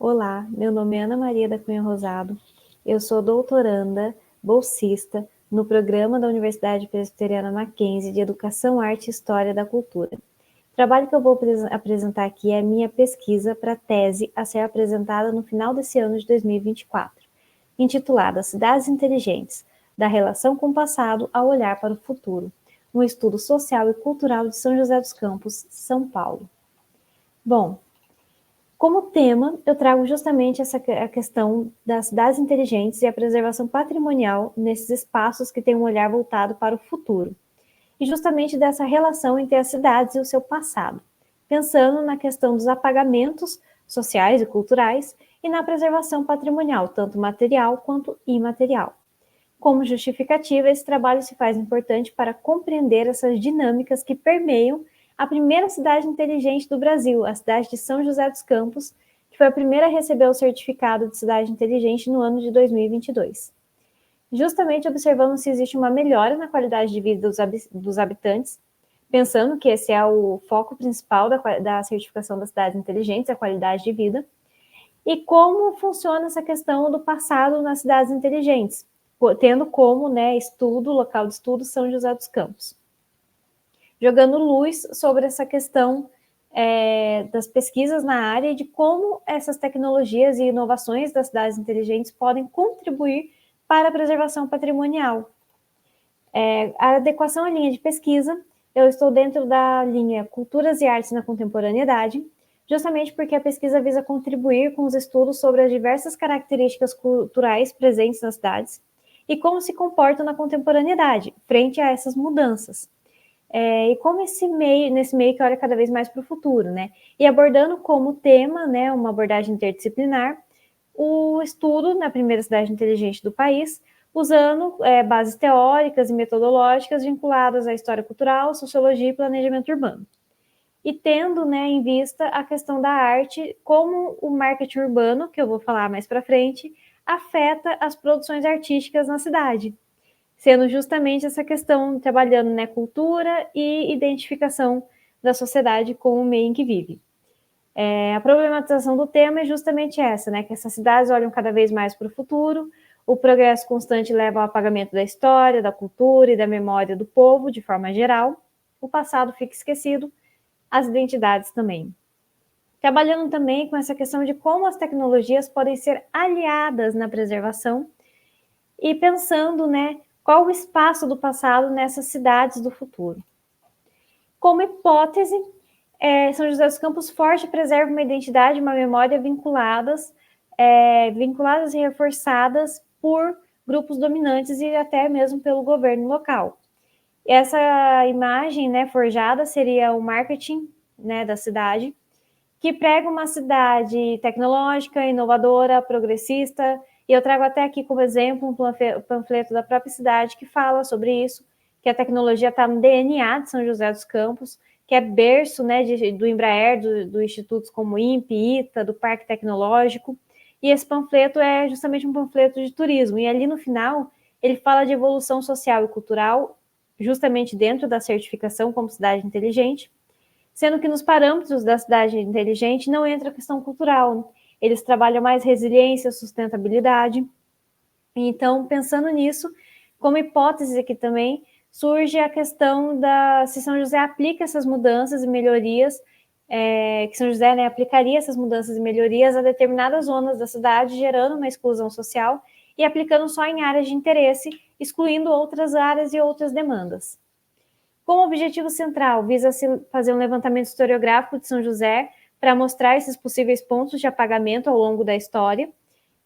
Olá, meu nome é Ana Maria da Cunha Rosado, eu sou doutoranda, bolsista, no programa da Universidade Presbiteriana Mackenzie de Educação, Arte e História da Cultura. O trabalho que eu vou apresentar aqui é a minha pesquisa para a tese a ser apresentada no final desse ano de 2024, intitulada Cidades Inteligentes, da relação com o passado ao olhar para o futuro, um estudo social e cultural de São José dos Campos, São Paulo. Bom, como tema, eu trago justamente a questão das cidades inteligentes e a preservação patrimonial nesses espaços que têm um olhar voltado para o futuro. E justamente dessa relação entre as cidades e o seu passado, pensando na questão dos apagamentos sociais e culturais e na preservação patrimonial, tanto material quanto imaterial. Como justificativa, esse trabalho se faz importante para compreender essas dinâmicas que permeiam a primeira cidade inteligente do Brasil, a cidade de São José dos Campos, que foi a primeira a receber o certificado de cidade inteligente no ano de 2022. Justamente observando se existe uma melhora na qualidade de vida dos habitantes, pensando que esse é o foco principal da certificação das cidades inteligentes, a qualidade de vida, e como funciona essa questão do passado nas cidades inteligentes, tendo como local de estudo São José dos Campos. Jogando luz sobre essa questão das pesquisas na área e de como essas tecnologias e inovações das cidades inteligentes podem contribuir para a preservação patrimonial. A adequação à linha de pesquisa, eu estou dentro da linha Culturas e Artes na Contemporaneidade, justamente porque a pesquisa visa contribuir com os estudos sobre as diversas características culturais presentes nas cidades e como se comportam na contemporaneidade, frente a essas mudanças. E como nesse meio que olha cada vez mais para o futuro, né? E abordando como tema, né, uma abordagem interdisciplinar, o estudo na primeira cidade inteligente do país, usando bases teóricas e metodológicas vinculadas à história cultural, sociologia e planejamento urbano. E tendo em vista a questão da arte, como o marketing urbano, que eu vou falar mais para frente, afeta as produções artísticas na cidade, sendo justamente essa questão trabalhando cultura e identificação da sociedade com o meio em que vive. A problematização do tema é justamente essa, que essas cidades olham cada vez mais para o futuro, o progresso constante leva ao apagamento da história, da cultura e da memória do povo, de forma geral, o passado fica esquecido, as identidades também. Trabalhando também com essa questão de como as tecnologias podem ser aliadas na preservação e pensando, qual o espaço do passado nessas cidades do futuro. Como hipótese, São José dos Campos Forte preserva uma identidade e uma memória vinculadas e reforçadas por grupos dominantes e até mesmo pelo governo local. Essa imagem forjada seria o marketing da cidade, que prega uma cidade tecnológica, inovadora, progressista, e eu trago até aqui como exemplo um panfleto da própria cidade que fala sobre isso, que a tecnologia está no DNA de São José dos Campos, que é berço do Embraer, do institutos como INPE, ITA, do Parque Tecnológico, e esse panfleto é justamente um panfleto de turismo, e ali no final ele fala de evolução social e cultural, justamente dentro da certificação como cidade inteligente, sendo que nos parâmetros da cidade inteligente não entra a questão cultural. Eles trabalham mais resiliência, sustentabilidade. Então, pensando nisso, como hipótese aqui também, surge a questão se São José aplica essas mudanças e melhorias, que São José aplicaria essas mudanças e melhorias a determinadas zonas da cidade, gerando uma exclusão social e aplicando só em áreas de interesse, excluindo outras áreas e outras demandas. Como objetivo central, visa-se fazer um levantamento historiográfico de São José para mostrar esses possíveis pontos de apagamento ao longo da história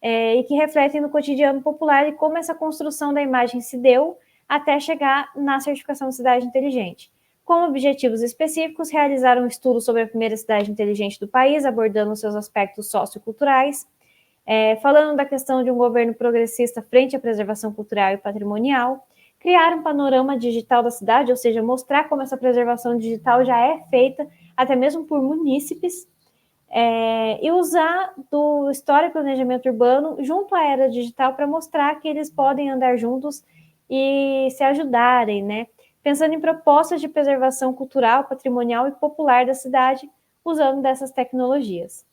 e que refletem no cotidiano popular e como essa construção da imagem se deu até chegar na certificação de cidade inteligente. Como objetivos específicos, realizar um estudo sobre a primeira cidade inteligente do país, abordando seus aspectos socioculturais, falando da questão de um governo progressista frente à preservação cultural e patrimonial, criar um panorama digital da cidade, ou seja, mostrar como essa preservação digital já é feita, até mesmo por munícipes, e usar do História e Planejamento Urbano junto à era digital para mostrar que eles podem andar juntos e se ajudarem, pensando em propostas de preservação cultural, patrimonial e popular da cidade, usando dessas tecnologias.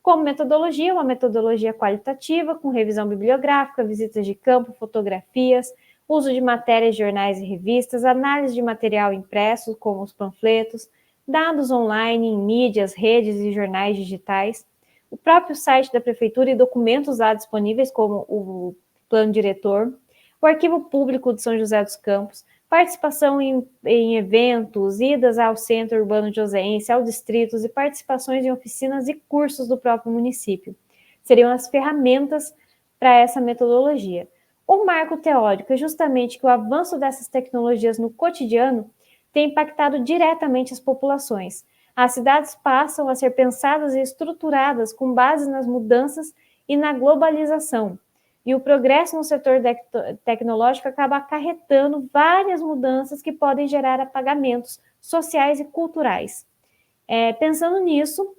Como metodologia, uma metodologia qualitativa, com revisão bibliográfica, visitas de campo, fotografias, uso de matérias, jornais e revistas, análise de material impresso, como os panfletos, dados online em mídias, redes e jornais digitais, o próprio site da prefeitura e documentos lá disponíveis, como o plano diretor, o arquivo público de São José dos Campos, participação em eventos, idas ao centro urbano joseense, aos distritos e participações em oficinas e cursos do próprio município. Seriam as ferramentas para essa metodologia. O marco teórico é justamente que o avanço dessas tecnologias no cotidiano tem impactado diretamente as populações. As cidades passam a ser pensadas e estruturadas com base nas mudanças e na globalização. E o progresso no setor tecnológico acaba acarretando várias mudanças que podem gerar apagamentos sociais e culturais. Pensando nisso,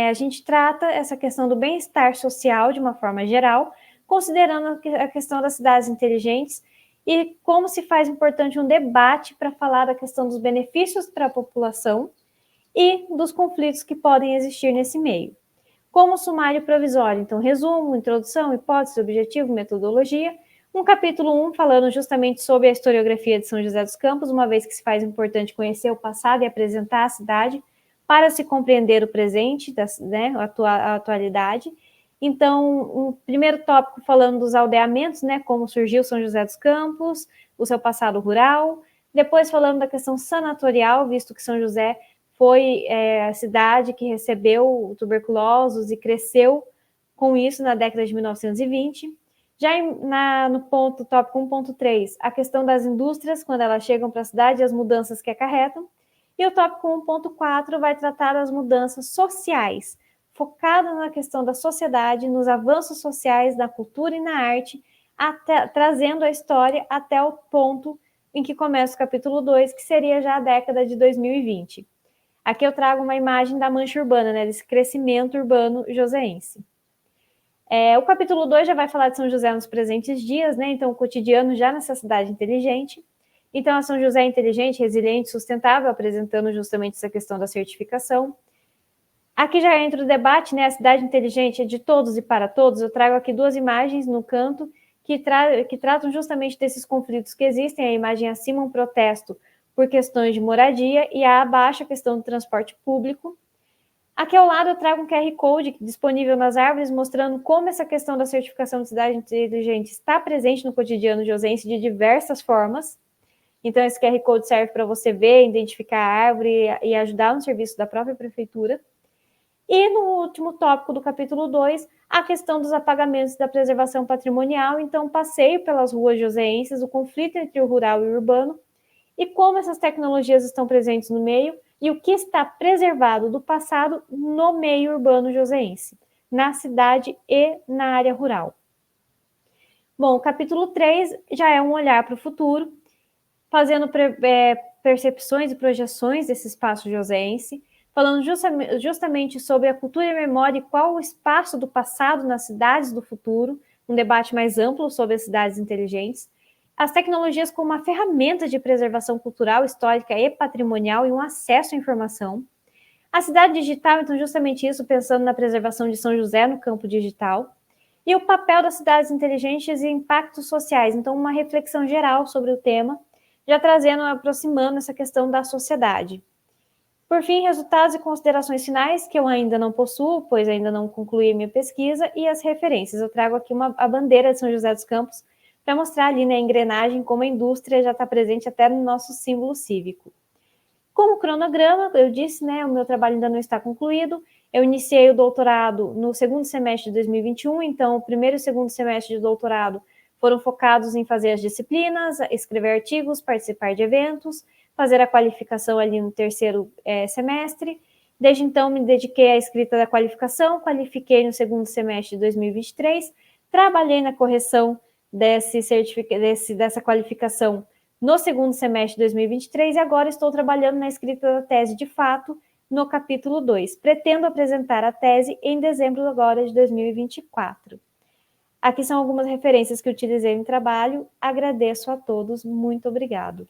a gente trata essa questão do bem-estar social de uma forma geral, considerando a questão das cidades inteligentes e como se faz importante um debate para falar da questão dos benefícios para a população e dos conflitos que podem existir nesse meio. Como sumário provisório, então, resumo, introdução, hipótese, objetivo, metodologia. Um capítulo 1 falando justamente sobre a historiografia de São José dos Campos, uma vez que se faz importante conhecer o passado e apresentar a cidade para se compreender o presente, a atualidade. Então, um primeiro tópico falando dos aldeamentos, como surgiu São José dos Campos, o seu passado rural. Depois falando da questão sanatorial, visto que São José foi a cidade que recebeu tuberculosos e cresceu com isso na década de 1920. Já no tópico 1.3, a questão das indústrias, quando elas chegam para a cidade, as mudanças que acarretam. E o tópico 1.4 vai tratar das mudanças sociais, focada na questão da sociedade, nos avanços sociais, na cultura e na arte, trazendo a história até o ponto em que começa o capítulo 2, que seria já a década de 2020. Aqui eu trago uma imagem da mancha urbana, desse crescimento urbano joseense. O capítulo 2 já vai falar de São José nos presentes dias, então o cotidiano já nessa cidade inteligente. Então, a São José inteligente, resiliente, sustentável, apresentando justamente essa questão da certificação. Aqui já entra o debate, a cidade inteligente é de todos e para todos. Eu trago aqui duas imagens no canto que tratam justamente desses conflitos que existem. A imagem acima, um protesto por questões de moradia, e abaixo a questão do transporte público. Aqui ao lado eu trago um QR Code disponível nas árvores, mostrando como essa questão da certificação de cidade inteligente está presente no cotidiano joseense de diversas formas. Então, esse QR Code serve para você ver, identificar a árvore e ajudar no serviço da própria prefeitura. E no último tópico do capítulo 2, a questão dos apagamentos da preservação patrimonial. Então, passeio pelas ruas joseenses, o conflito entre o rural e o urbano, e como essas tecnologias estão presentes no meio e o que está preservado do passado no meio urbano joseense, na cidade e na área rural. Bom, o capítulo 3 já é um olhar para o futuro, fazendo percepções e projeções desse espaço joseense, falando justamente sobre a cultura e a memória e qual o espaço do passado nas cidades do futuro, um debate mais amplo sobre as cidades inteligentes, as tecnologias como uma ferramenta de preservação cultural, histórica e patrimonial e um acesso à informação. A cidade digital, então, justamente isso, pensando na preservação de São José no campo digital. E o papel das cidades inteligentes e impactos sociais, então, uma reflexão geral sobre o tema, já trazendo, aproximando essa questão da sociedade. Por fim, resultados e considerações finais, que eu ainda não possuo, pois ainda não concluí minha pesquisa, e as referências. Eu trago aqui a bandeira de São José dos Campos, para mostrar ali na engrenagem como a indústria já está presente até no nosso símbolo cívico. Como cronograma, eu disse, o meu trabalho ainda não está concluído. Eu iniciei o doutorado no segundo semestre de 2021, então o primeiro e o segundo semestre de doutorado foram focados em fazer as disciplinas, escrever artigos, participar de eventos, fazer a qualificação ali no terceiro semestre. Desde então, me dediquei à escrita da qualificação, qualifiquei no segundo semestre de 2023, trabalhei na correção dessa qualificação no segundo semestre de 2023 e agora estou trabalhando na escrita da tese de fato no capítulo 2. Pretendo apresentar a tese em dezembro agora de 2024. Aqui são algumas referências que utilizei no trabalho. Agradeço a todos. Muito obrigado.